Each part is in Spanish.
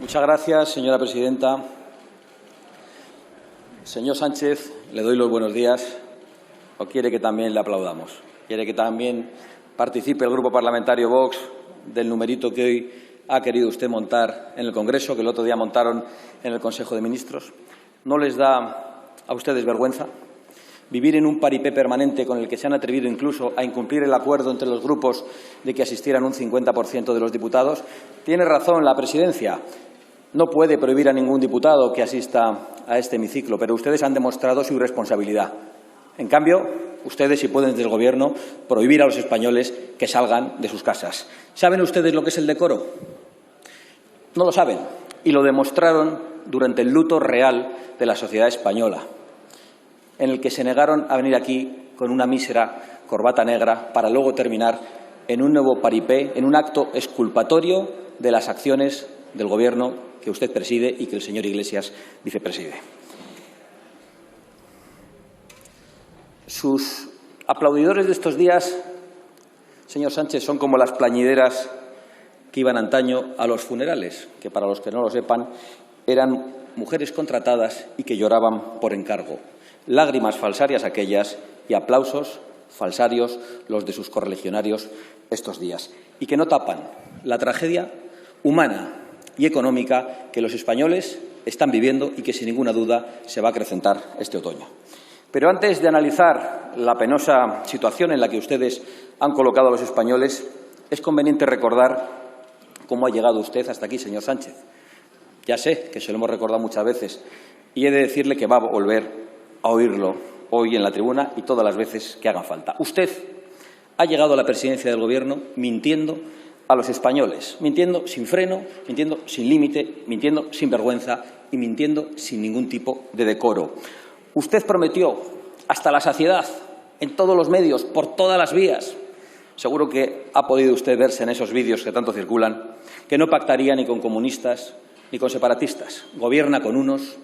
Muchas gracias, señora presidenta. Señor Sánchez, le doy los buenos días. ¿O quiere que también le aplaudamos? ¿Quiere que también participe el Grupo Parlamentario Vox del numerito que hoy ha querido usted montar en el Congreso, que el otro día montaron en el Consejo de Ministros? ¿No les da a ustedes vergüenza vivir en un paripé permanente con el que se han atrevido incluso a incumplir el acuerdo entre los grupos de que asistieran un 50% de los diputados? Tiene razón la presidencia. No puede prohibir a ningún diputado que asista a este hemiciclo, pero ustedes han demostrado su irresponsabilidad. En cambio, ustedes, si pueden desde el Gobierno, prohibir a los españoles que salgan de sus casas. ¿Saben ustedes lo que es el decoro? No lo saben, y lo demostraron durante el luto real de la sociedad española, en el que se negaron a venir aquí con una mísera corbata negra para luego terminar en un nuevo paripé, en un acto exculpatorio de las acciones del Gobierno que usted preside y que el señor Iglesias vicepreside. Sus aplaudidores de estos días, señor Sánchez, son como las plañideras que iban antaño a los funerales, que, para los que no lo sepan, eran mujeres contratadas y que lloraban por encargo. Lágrimas falsarias aquellas y aplausos falsarios los de sus correligionarios estos días, y que no tapan la tragedia humana y económica que los españoles están viviendo y que, sin ninguna duda, se va a acrecentar este otoño. Pero antes de analizar la penosa situación en la que ustedes han colocado a los españoles, es conveniente recordar cómo ha llegado usted hasta aquí, señor Sánchez. Ya sé que se lo hemos recordado muchas veces y he de decirle que va a volver a oírlo hoy en la tribuna y todas las veces que hagan falta. Usted ha llegado a la presidencia del Gobierno mintiendo a los españoles, mintiendo sin freno, mintiendo sin límite, mintiendo sin vergüenza y mintiendo sin ningún tipo de decoro. Usted prometió hasta la saciedad, en todos los medios, por todas las vías, seguro que ha podido usted verse en esos vídeos que tanto circulan, que no pactaría ni con comunistas ni con separatistas. Gobierna con unos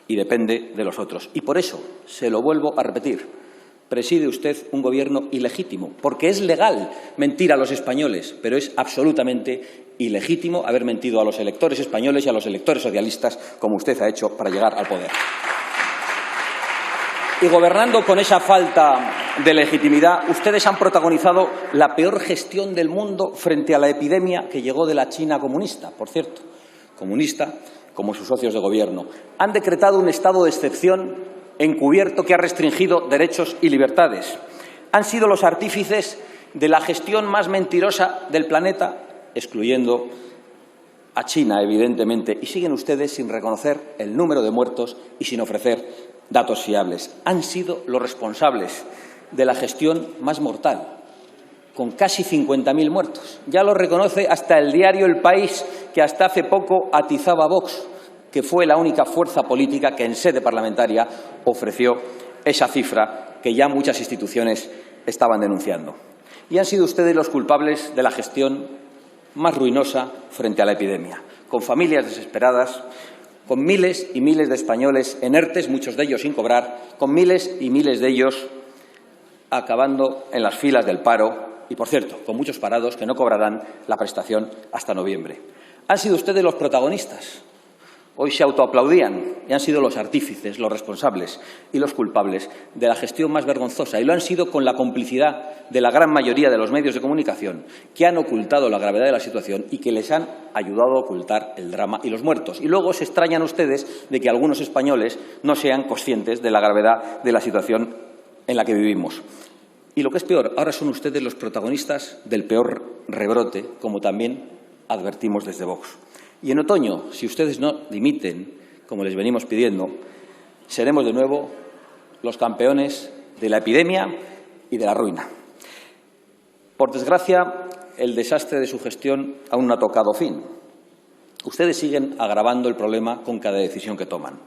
y depende de los otros. Y por eso, se lo vuelvo a repetir, preside usted un gobierno ilegítimo, porque es legal mentir a los españoles, pero es absolutamente ilegítimo haber mentido a los electores españoles y a los electores socialistas, como usted ha hecho para llegar al poder. Y gobernando con esa falta de legitimidad, ustedes han protagonizado la peor gestión del mundo frente a la epidemia que llegó de la China comunista, por cierto, comunista como sus socios de gobierno. Han decretado un estado de excepción encubierto que ha restringido derechos y libertades. Han sido los artífices de la gestión más mentirosa del planeta, excluyendo a China, evidentemente, y siguen ustedes sin reconocer el número de muertos y sin ofrecer datos fiables. Han sido los responsables de la gestión más mortal, con casi 50.000 muertos. Ya lo reconoce hasta el diario El País, que hasta hace poco atizaba a Vox, que fue la única fuerza política que en sede parlamentaria ofreció esa cifra que ya muchas instituciones estaban denunciando. Y han sido ustedes los culpables de la gestión más ruinosa frente a la epidemia, con familias desesperadas, con miles y miles de españoles en ERTES, muchos de ellos sin cobrar, con miles y miles de ellos acabando en las filas del paro y, por cierto, con muchos parados que no cobrarán la prestación hasta noviembre. Han sido ustedes los protagonistas. Hoy se autoaplaudían y han sido los artífices, los responsables y los culpables de la gestión más vergonzosa, y lo han sido con la complicidad de la gran mayoría de los medios de comunicación que han ocultado la gravedad de la situación y que les han ayudado a ocultar el drama y los muertos. Y luego se extrañan ustedes de que algunos españoles no sean conscientes de la gravedad de la situación en la que vivimos. Y lo que es peor, ahora son ustedes los protagonistas del peor rebrote, como también advertimos desde Vox. Y en otoño, si ustedes no dimiten, como les venimos pidiendo, seremos de nuevo los campeones de la epidemia y de la ruina. Por desgracia, el desastre de su gestión aún no ha tocado fin. Ustedes siguen agravando el problema con cada decisión que toman.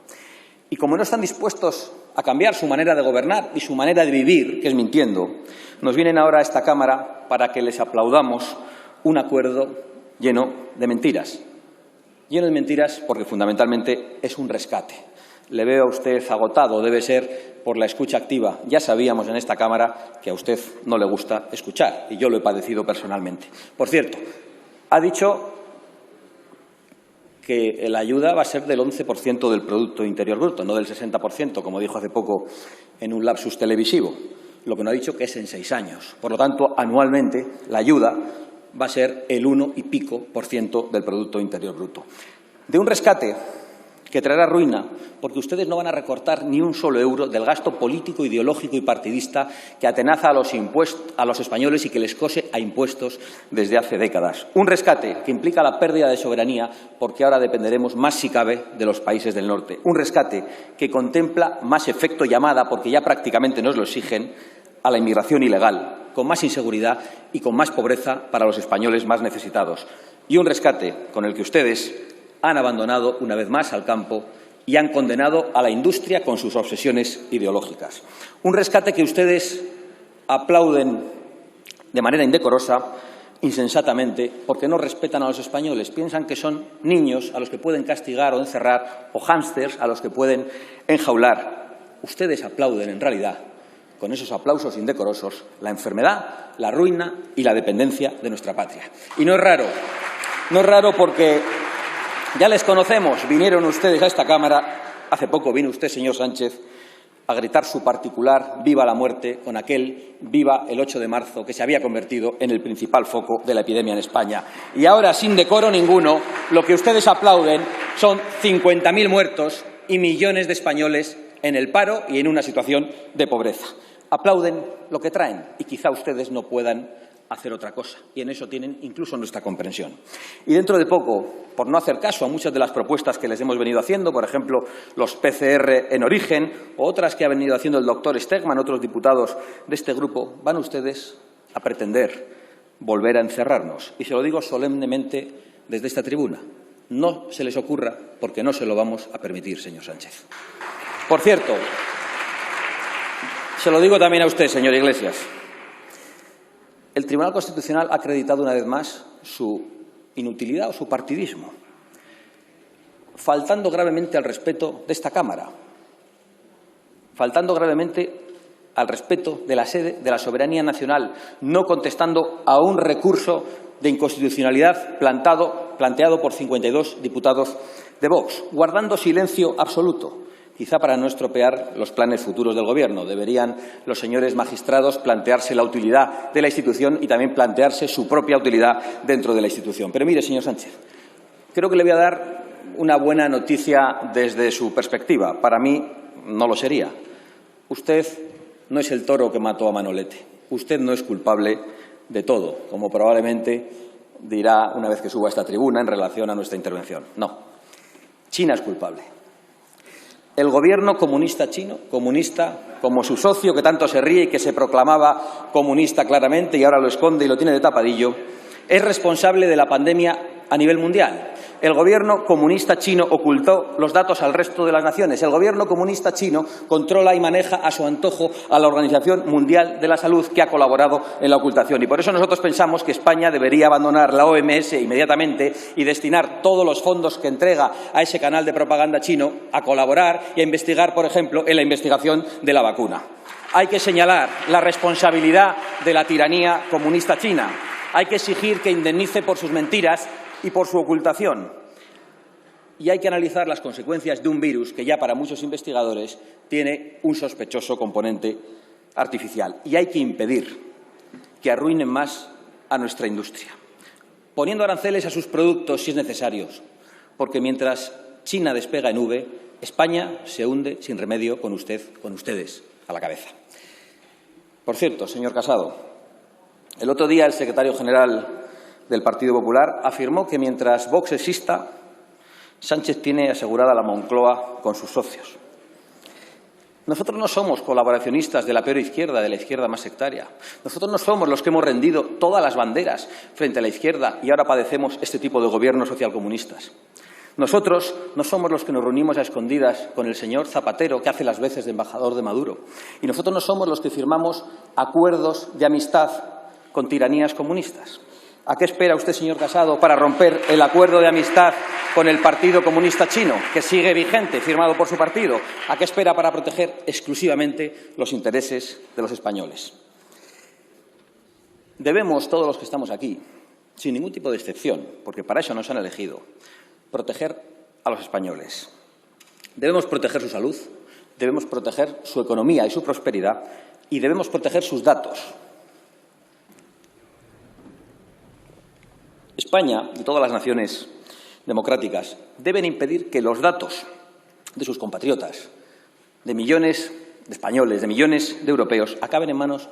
Y como no están dispuestos a cambiar su manera de gobernar y su manera de vivir, que es mintiendo, nos vienen ahora a esta Cámara para que les aplaudamos un acuerdo lleno de mentiras. Lleno de mentiras porque fundamentalmente es un rescate. Le veo a usted agotado, debe ser por la escucha activa. Ya sabíamos en esta Cámara que a usted no le gusta escuchar y yo lo he padecido personalmente. Por cierto, ha dicho que la ayuda va a ser del 11% del Producto Interior Bruto, no del 60%, como dijo hace poco en un lapsus televisivo. Lo que no ha dicho que es en 6 años. Por lo tanto, anualmente la ayuda va a ser el 1 y pico % del Producto Interior Bruto. De un rescate que traerá ruina, porque ustedes no van a recortar ni un solo euro del gasto político, ideológico y partidista que atenaza a los españoles y que les cose a impuestos desde hace décadas. Un rescate que implica la pérdida de soberanía, porque ahora dependeremos más, si cabe, de los países del norte. Un rescate que contempla más efecto llamada, porque ya prácticamente nos lo exigen, a la inmigración ilegal, con más inseguridad y con más pobreza para los españoles más necesitados. Y un rescate con el que ustedes han abandonado una vez más al campo y han condenado a la industria con sus obsesiones ideológicas. Un rescate que ustedes aplauden de manera indecorosa, insensatamente, porque no respetan a los españoles. Piensan que son niños a los que pueden castigar o encerrar, o hámsters a los que pueden enjaular. Ustedes aplauden, en realidad, con esos aplausos indecorosos, la enfermedad, la ruina y la dependencia de nuestra patria. Y no es raro porque ya les conocemos, vinieron ustedes a esta Cámara, hace poco vino usted, señor Sánchez, a gritar su particular «Viva la muerte» con aquel «Viva el 8 de marzo» que se había convertido en el principal foco de la epidemia en España. Y ahora, sin decoro ninguno, lo que ustedes aplauden son 50.000 muertos y millones de españoles en el paro y en una situación de pobreza. Aplauden lo que traen y quizá ustedes no puedan hacer otra cosa, y en eso tienen incluso nuestra comprensión. Y dentro de poco, por no hacer caso a muchas de las propuestas que les hemos venido haciendo, por ejemplo, los PCR en origen, o otras que ha venido haciendo el doctor Stegman, otros diputados de este grupo, van ustedes a pretender volver a encerrarnos. Y se lo digo solemnemente desde esta tribuna. No se les ocurra, porque no se lo vamos a permitir, señor Sánchez. Por cierto, se lo digo también a usted, señor Iglesias. El Tribunal Constitucional ha acreditado una vez más su inutilidad o su partidismo, faltando gravemente al respeto de esta Cámara, faltando gravemente al respeto de la sede de la soberanía nacional, no contestando a un recurso de inconstitucionalidad planteado por 52 diputados de Vox, guardando silencio absoluto. Quizá para no estropear los planes futuros del Gobierno. Deberían los señores magistrados plantearse la utilidad de la institución y también plantearse su propia utilidad dentro de la institución. Pero mire, señor Sánchez, creo que le voy a dar una buena noticia desde su perspectiva. Para mí no lo sería. Usted no es el toro que mató a Manolete. Usted no es culpable de todo, como probablemente dirá una vez que suba a esta tribuna en relación a nuestra intervención. No. China es culpable. El gobierno comunista chino, comunista como su socio que tanto se ríe y que se proclamaba comunista claramente y ahora lo esconde y lo tiene de tapadillo, es responsable de la pandemia a nivel mundial. El gobierno comunista chino ocultó los datos al resto de las naciones. El gobierno comunista chino controla y maneja a su antojo a la Organización Mundial de la Salud, que ha colaborado en la ocultación. Y por eso nosotros pensamos que España debería abandonar la OMS inmediatamente y destinar todos los fondos que entrega a ese canal de propaganda chino a colaborar y a investigar, por ejemplo, en la investigación de la vacuna. Hay que señalar la responsabilidad de la tiranía comunista china. Hay que exigir que indemnice por sus mentiras y por su ocultación. Y hay que analizar las consecuencias de un virus que ya para muchos investigadores tiene un sospechoso componente artificial. Y hay que impedir que arruinen más a nuestra industria, poniendo aranceles a sus productos si es necesario, porque mientras China despega en V, España se hunde sin remedio con ustedes a la cabeza. Por cierto, señor Casado, el otro día el secretario general del Partido Popular afirmó que mientras Vox exista, Sánchez tiene asegurada la Moncloa con sus socios. Nosotros no somos colaboracionistas de la peor izquierda, de la izquierda más sectaria. Nosotros no somos los que hemos rendido todas las banderas frente a la izquierda y ahora padecemos este tipo de gobiernos socialcomunistas. Nosotros no somos los que nos reunimos a escondidas con el señor Zapatero, que hace las veces de embajador de Maduro. Y nosotros no somos los que firmamos acuerdos de amistad con tiranías comunistas. ¿A qué espera usted, señor Casado, para romper el acuerdo de amistad con el Partido Comunista Chino, que sigue vigente, firmado por su partido? ¿A qué espera para proteger exclusivamente los intereses de los españoles? Debemos, todos los que estamos aquí, sin ningún tipo de excepción, porque para eso nos han elegido, proteger a los españoles. Debemos proteger su salud, debemos proteger su economía y su prosperidad y debemos proteger sus datos. España y todas las naciones democráticas deben impedir que los datos de sus compatriotas, de millones de españoles, de millones de europeos, acaben en manos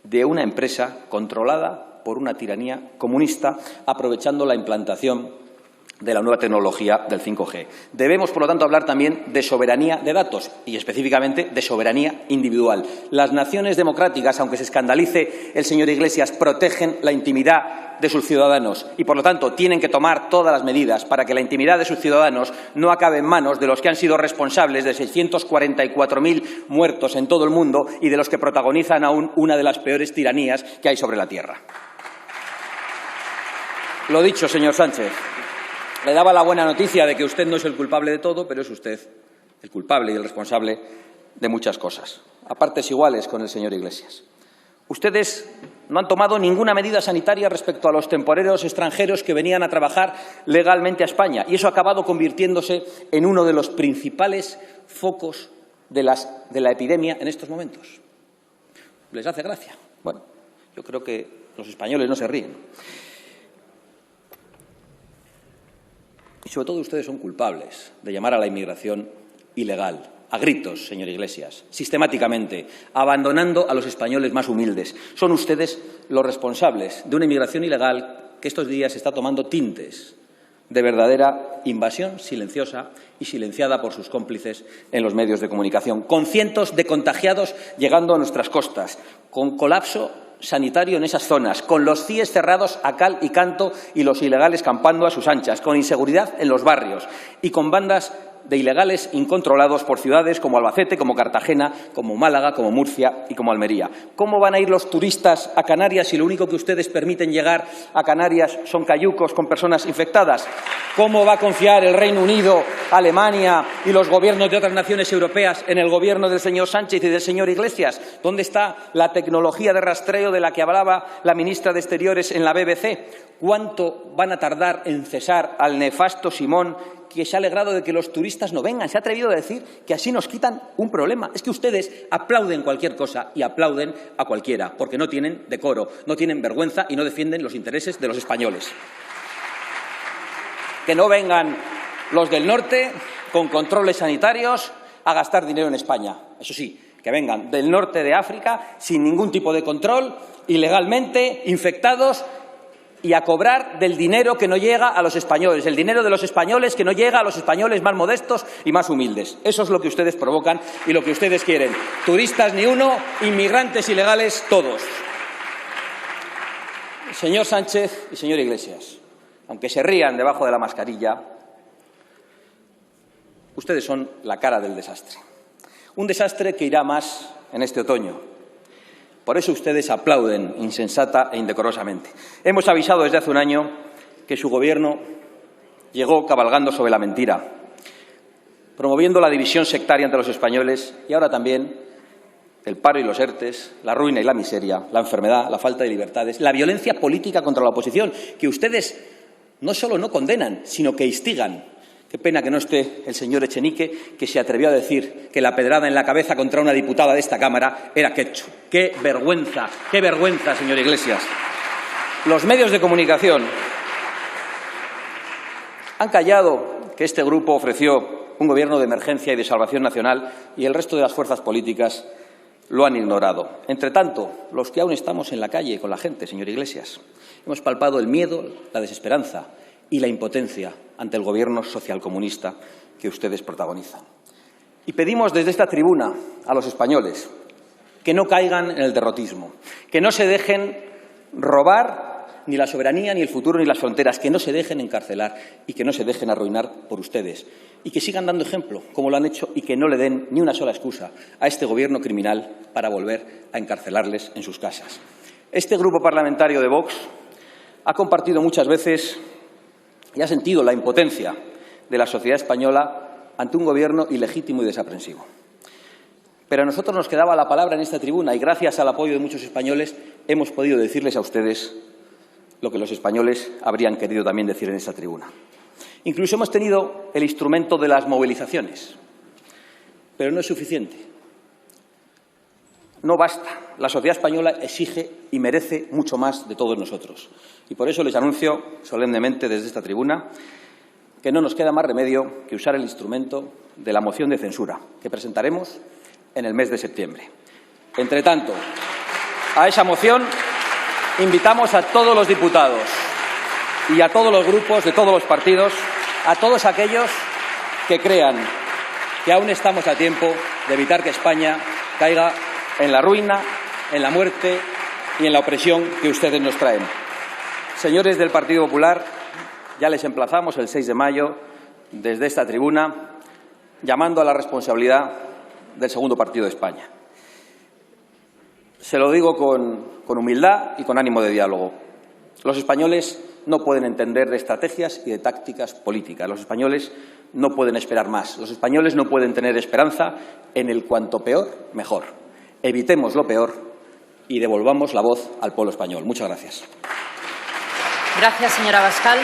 de una empresa controlada por una tiranía comunista, aprovechando la implantación de la nueva tecnología del 5G. Debemos, por lo tanto, hablar también de soberanía de datos y, específicamente, de soberanía individual. Las naciones democráticas, aunque se escandalice el señor Iglesias, protegen la intimidad de sus ciudadanos y, por lo tanto, tienen que tomar todas las medidas para que la intimidad de sus ciudadanos no acabe en manos de los que han sido responsables de 644.000 muertos en todo el mundo y de los que protagonizan aún una de las peores tiranías que hay sobre la tierra. Lo dicho, señor Sánchez. Le daba la buena noticia de que usted no es el culpable de todo, pero es usted el culpable y el responsable de muchas cosas. A partes iguales con el señor Iglesias. Ustedes no han tomado ninguna medida sanitaria respecto a los temporeros extranjeros que venían a trabajar legalmente a España y eso ha acabado convirtiéndose en uno de los principales focos de la epidemia en estos momentos. ¿Les hace gracia? Bueno, yo creo que los españoles no se ríen. Y sobre todo ustedes son culpables de llamar a la inmigración ilegal, a gritos, señor Iglesias, sistemáticamente, abandonando a los españoles más humildes. Son ustedes los responsables de una inmigración ilegal que estos días está tomando tintes de verdadera invasión silenciosa y silenciada por sus cómplices en los medios de comunicación, con cientos de contagiados llegando a nuestras costas, con colapso sanitario en esas zonas, con los CIEs cerrados a cal y canto y los ilegales campando a sus anchas, con inseguridad en los barrios y con bandas de ilegales incontrolados por ciudades como Albacete, como Cartagena, como Málaga, como Murcia y como Almería. ¿Cómo van a ir los turistas a Canarias si lo único que ustedes permiten llegar a Canarias son cayucos con personas infectadas? ¿Cómo va a confiar el Reino Unido, Alemania y los gobiernos de otras naciones europeas en el gobierno del señor Sánchez y del señor Iglesias? ¿Dónde está la tecnología de rastreo de la que hablaba la ministra de Exteriores en la BBC? ¿Cuánto van a tardar en cesar al nefasto Simón, que se ha alegrado de que los turistas no vengan? Se ha atrevido a decir que así nos quitan un problema. Es que ustedes aplauden cualquier cosa y aplauden a cualquiera, porque no tienen decoro, no tienen vergüenza y no defienden los intereses de los españoles. Que no vengan los del norte con controles sanitarios a gastar dinero en España. Eso sí, que vengan del norte de África sin ningún tipo de control, ilegalmente infectados, y a cobrar del dinero que no llega a los españoles, el dinero de los españoles que no llega a los españoles más modestos y más humildes. Eso es lo que ustedes provocan y lo que ustedes quieren. Turistas ni uno, inmigrantes ilegales todos. Señor Sánchez y señor Iglesias, aunque se rían debajo de la mascarilla, ustedes son la cara del desastre. Un desastre que irá más en este otoño. Por eso ustedes aplauden insensata e indecorosamente. Hemos avisado desde hace un año que su Gobierno llegó cabalgando sobre la mentira, promoviendo la división sectaria entre los españoles y ahora también el paro y los ERTES, la ruina y la miseria, la enfermedad, la falta de libertades, la violencia política contra la oposición, que ustedes no solo no condenan, sino que instigan. Qué pena que no esté el señor Echenique, que se atrevió a decir que la pedrada en la cabeza contra una diputada de esta Cámara era ketchup. ¡Qué vergüenza, señor Iglesias! Los medios de comunicación han callado que este grupo ofreció un gobierno de emergencia y de salvación nacional y el resto de las fuerzas políticas lo han ignorado. Entre tanto, los que aún estamos en la calle con la gente, señor Iglesias, hemos palpado el miedo, la desesperanza y la impotencia ante el gobierno socialcomunista que ustedes protagonizan. Y pedimos desde esta tribuna a los españoles que no caigan en el derrotismo, que no se dejen robar ni la soberanía, ni el futuro, ni las fronteras, que no se dejen encarcelar y que no se dejen arruinar por ustedes y que sigan dando ejemplo, como lo han hecho, y que no le den ni una sola excusa a este gobierno criminal para volver a encarcelarles en sus casas. Este grupo parlamentario de Vox ha compartido muchas veces y ha sentido la impotencia de la sociedad española ante un gobierno ilegítimo y desaprensivo. Pero a nosotros nos quedaba la palabra en esta tribuna y gracias al apoyo de muchos españoles hemos podido decirles a ustedes lo que los españoles habrían querido también decir en esta tribuna. Incluso hemos tenido el instrumento de las movilizaciones, pero no es suficiente. No basta. La sociedad española exige y merece mucho más de todos nosotros. Y por eso les anuncio solemnemente desde esta tribuna que no nos queda más remedio que usar el instrumento de la moción de censura que presentaremos en el mes de septiembre. Entre tanto, a esa moción invitamos a todos los diputados y a todos los grupos de todos los partidos, a todos aquellos que crean que aún estamos a tiempo de evitar que España caiga en la ruina, en la muerte y en la opresión que ustedes nos traen. Señores del Partido Popular, ya les emplazamos el 6 de mayo desde esta tribuna, llamando a la responsabilidad del segundo partido de España. Se lo digo con humildad y con ánimo de diálogo. Los españoles no pueden entender de estrategias y de tácticas políticas. Los españoles no pueden esperar más. Los españoles no pueden tener esperanza en el cuanto peor, mejor. Evitemos lo peor y devolvamos la voz al pueblo español. Muchas gracias. Gracias, señor Abascal.